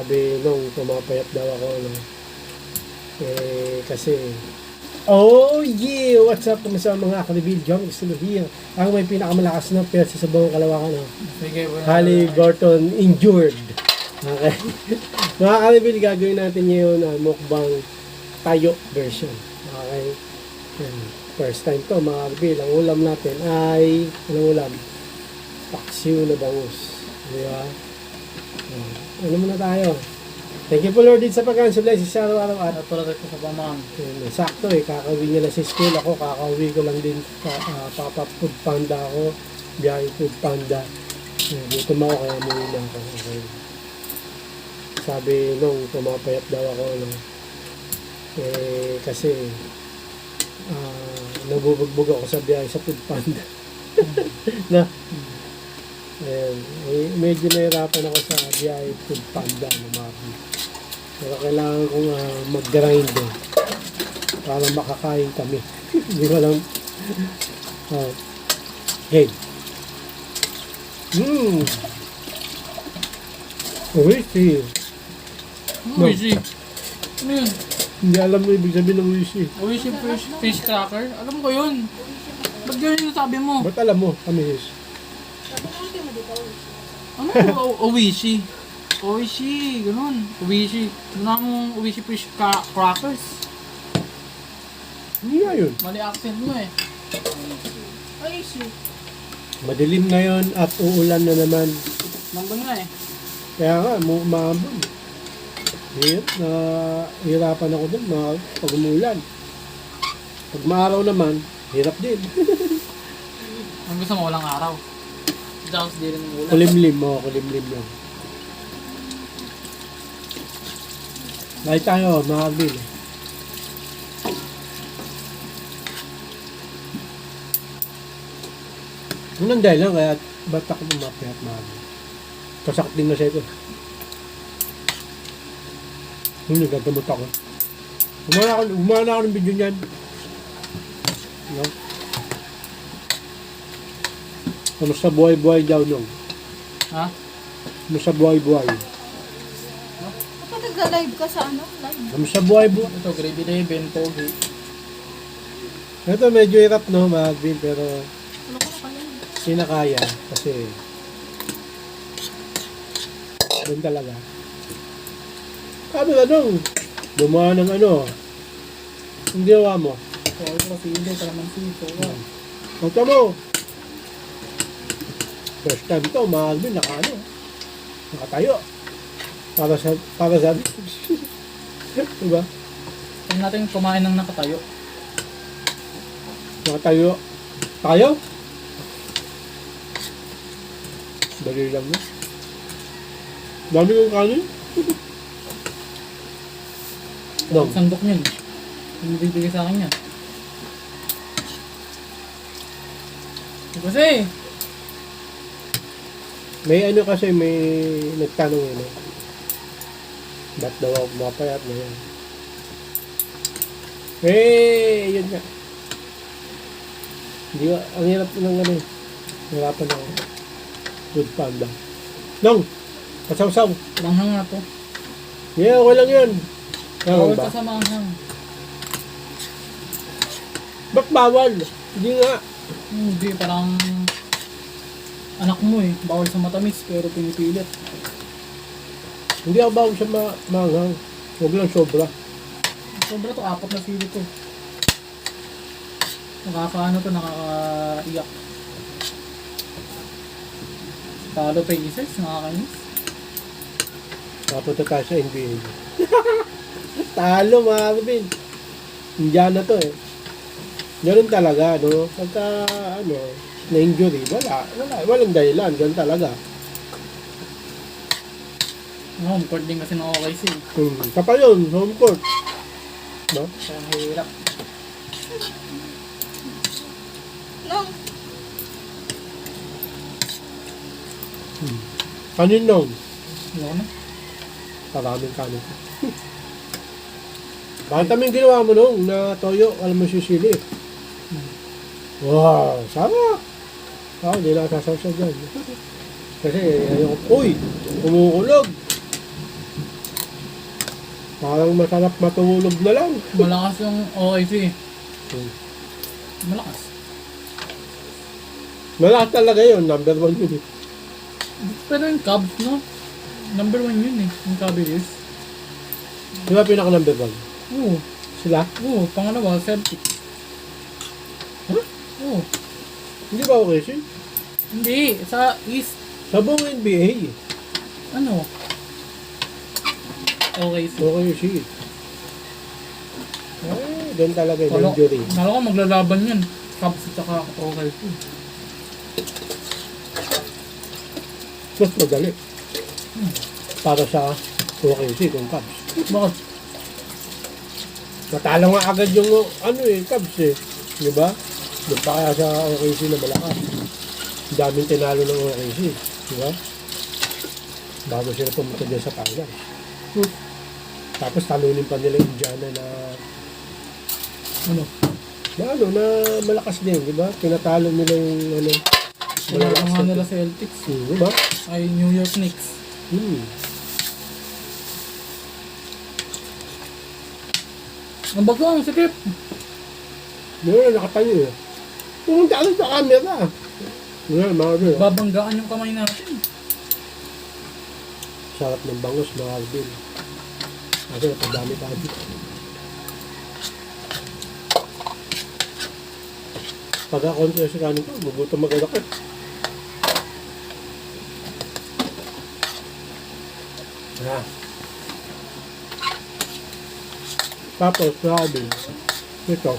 Sabi nung pumapayat daw ako, no? Kasi, oh yeah! What's up sa mga kalibil? John is still here. Ako may pinakamalakas na persa sa buong Kalawakan, no? Halliburton injured. Okay. Mga kalibil, gagawin natin ngayon mukbang tayo version. Okay. First time to, mga kalibil. Ang ulam natin ay, anong ulam? Paksiw na bangus. Diba? Ano muna tayo? Thank you po Lord din sa pagkain bless sa araw-araw at Natulad ko sa pamang. sakto kakauwi nila sa school. Ako kakauwi ko lang din Papa Food Panda ako. Biyahe Food Panda. Gutom ako kaya muli na ako. Okay. Sabi nung pumapayat daw ako, no? Kasi nabubugbog ako sa biyahe sa Food Panda. Na medyo nahirapan ako sa biyahe Food Panda na mga. Pero kailangan kong mag-grind para makakain kami. Hindi ko lang. Okay. Uwishi. Uwishi. Ano yun? Hindi alam mo ibig sabihin ng uwishi. Uwishi fish cracker? Alam ko yun. Ba't ganyan yung sabi mo? Ba't alam mo? Kamisis. Ano uwishi? Uwishi, ganun. Uwishi. Ano mong uwishi fish crackers? Hindi nga yun. Mali accent mo eh. Uwishi. Madilim ngayon at uulan na naman. Nandun nga eh. Kaya nga, maambon. Hirapan ako dun pag umulan. Pag maaraw naman, hirap din. Ang gusto mo walang araw. Daos din ng ulan. Kulimlim mo, kulimlim lang. Dahil tayo, mga kabil. Unang dahil lang, kaya ba't ako pumapayat mga kabil? Kasakit din na siya ito. Hindi, gagamot ako. Humana ako ng video niyan. No? Kamusta buhay-buhay daw nung? Ha? Kamusta buhay-buhay? Ba't nag-live ka sa ano? Live? Kamusta buhay-buhay? Ito, gravy leven, pogi. Ito medyo hirap no, mag-bin, pero Ano ko na pala? sinakaya kasi doon talaga. Sabi ka nung dumaan ng ano, ang ginawa mo. So, ito kasi hindi, kalamansi. So, Punta mo. First time to, mag-bin, nakatayo. Para sa diba? Kaya natin kumain ng nakatayo. Nakatayo. Tayo? Dali lang mo. Dami kong kanin. Dong. Sandok yun. Hindi bibigay sa akin yan. Kasi, May ano kasi, may nagtanong yun. Ba't daw ako mapayat na yan? Yun nga. Hindi ko, ang hirap ng ano eh. Hirapan ako. Food Panda. Nong! Pasaw-saw! manghang na to. Yeah, okay lang yun. Bawal Bawal ba? ka sa manghang. Ba't bawal? Hindi nga. Hindi, parang anak mo eh. Bawal sa matamis pero pinipilit. Hindi ako bawal sa manghang. Huwag lang sobra. Sobra to, 4 na sili to. Nakakaano to, nakakaiyak. Talo pieces, nakakainis. Napunta tayo sa NBA. Talo mga kabin. Indian na to eh. Ganun talaga, no? Pagka, na-injury, walang dahilan. Ganun talaga. Home court din kasi ng OKC. Kapag yun, home court. No? Kaya mahirap. Nung, Kanin nung? Ano na? Maraming kanin. Bakit kami ginawa mo nung na toyo, alam mo sisili? Wow, sarap! Hindi na sasawsaw dyan. Kasi ayoko, uy, kumukulog. Parang masarap matulog na lang. Malakas yung OIC. Hmm. Malakas. Malakas talaga yun, number 1 yun eh. Pero yung Cubs, no? Number 1 yun eh. Yung Cavaliers. Di ba pinaka number 1? Oo. Sila? Oo. Pangalawa, Celtics. Huh? Oo. Hindi ba okay siya? Hindi. Sa East, Sa buong NBA, ano? Okay, so. okay siya. Doon talaga yung injury. Nalo ko maglalaban yun. Cubs at saka okay. Mas madali. Para sa OKC kung Cubs. Bakit? Matalo nga agad yung Cubs eh. Di ba? Doon pa kaya sa OKC na malakas. Ang daming tinalo ng OKC. Di ba? Bago sila pumunta dyan sa finals. Tapos talunin pa nila Indiana na Ano? na malakas din, di ba? Tinatalo nila yung Wala nga nila Celtics. Di ba? Ay New York Knicks. Ang bago ang sikip. Di ba? Nakatayo eh. Pumunta ka sa camera. Di ba? Mga bro. Babanggaan yung kamay natin. Sarap ng bangus, mga Alvin. Kasi napagdami tayo. Pagka-konti sa kanin ko, magutom mag-alakot. Tapos, sabi, ito,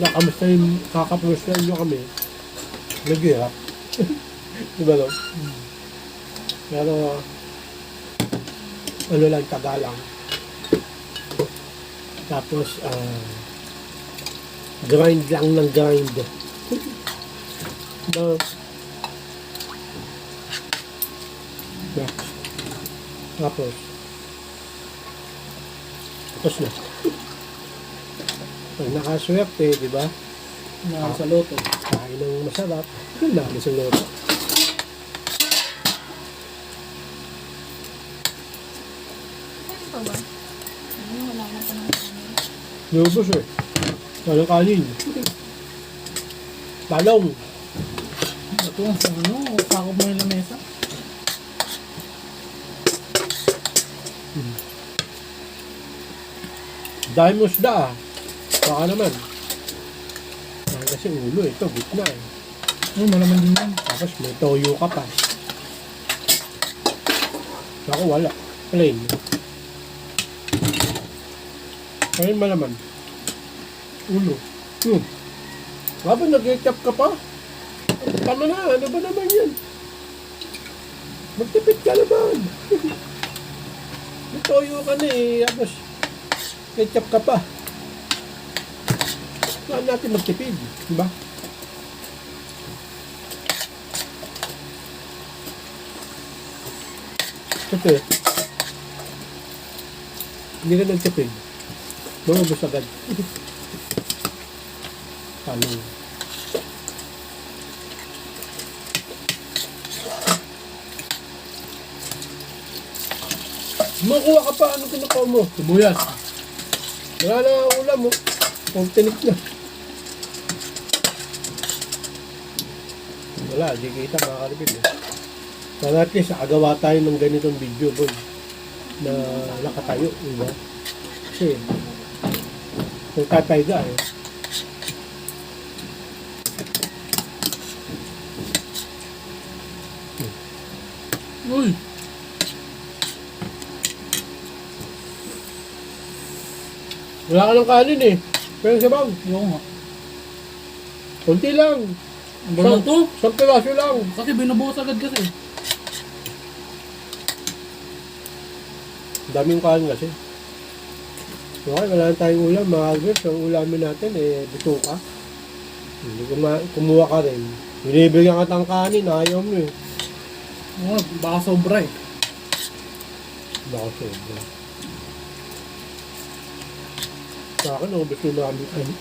nakamusta yung kakamusta nyo kami, nag-hirap. Diba no? Pero, ano lang, tagalang. Tapos, grind lang ng grind. Diba? Diba? Tapos na. Pag nakaswerte, di ba? Sa loto. Kain ng masarap. Ang dami sa loto. Ano pa ba? Ano, wala na pa ng kanin. Lubos eh. Walang kanin. Talong. Ito ang sa ano, sakop mo yung lamesa. Dahil mo isda ah. Baka naman. Kasi ulo ito, gitna eh. Malaman din yan. Tapos may toyo ka pa. Ako wala. Plain. Ayun malaman. Ulo. Habang nag-ketchup ka pa? Tama na, ano ba naman yan? Magtipid ka naman. May toyo ka na eh. Tapos ketchup ka pa. Saan natin magtipid? Diba? Kasi hindi ka nagtipid. Bumubos agad. Talong. Makuha ka pa, ano kinukuha mo? Sibuyas. Wala na ang ulam mo. Kung tinik na. Wala, di kita makakalipid eh. Sana at least nakagawa tayo ng ganitong video boy. Na nakatayo, diba? Kasi, kung tatay ka eh. Uy! Wala ka ng kanin eh. Pero sabaw, Oo nga. kunti lang. Ang balon to? 10 piraso lang. Kasi binubuhos agad kasi. Daming kanin kasi. Okay, wala na tayong ulam, mga Albert. Ang ulamin natin eh, bituka. Hindi kumuha ka rin. Binibigyan ka ng kanin, ayaw mo eh. Oo, baka sobra eh. Baka sobra. Sa akin, ubos yung maraming kanin.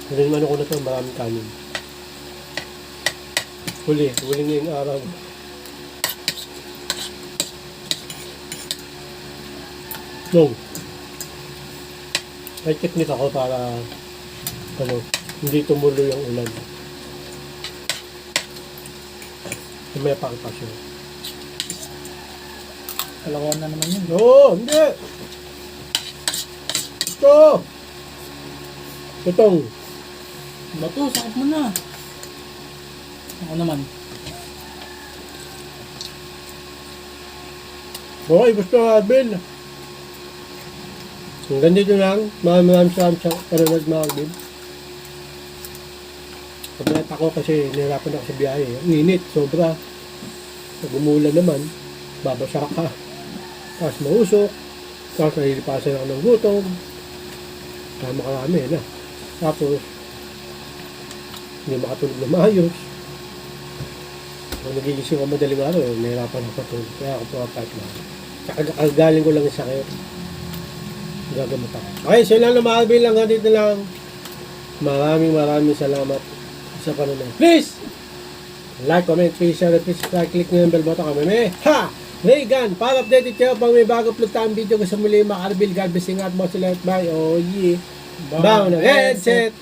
Huling ano ko na ito, maraming kanin. Huli ngayong araw. No. May technique ako para hindi tumulo yung ulan. May pakipasyon. Kalawan na naman yun. Oo, hindi. Ito. Itong. Bato, sakit mo na. Ako naman. Okay, gusto nga, Bill. Hanggang dito lang. Maraming salamat sa panonood mga Bill. Pagkat ako kasi nahirapan ako sa biyahe. Ang init, sobra. Pag umulan naman, babasa ka. Tapos mausok. Tapos nahilipasan ako ng gutom. Tama karami na. Tapos, hindi makatulog na maayos. Kung nagigising ako madaling araw, nahirapan ako patulog. Kaya ako pumapait na. Kagaling ko lang yung sakit. Gagamot ako. Okay, so lang na mga Bill. Hanggang dito lang. Maraming salamat sa panonood. Please! Like, comment, please, share, please, click nyo yung bell button kami. Ha! Reagan, para updated kayo pang may bago upload tayong video ko sa muli, mga Arbil, God bless, ingat mo sila at bye. Oh yeah. Bound headset!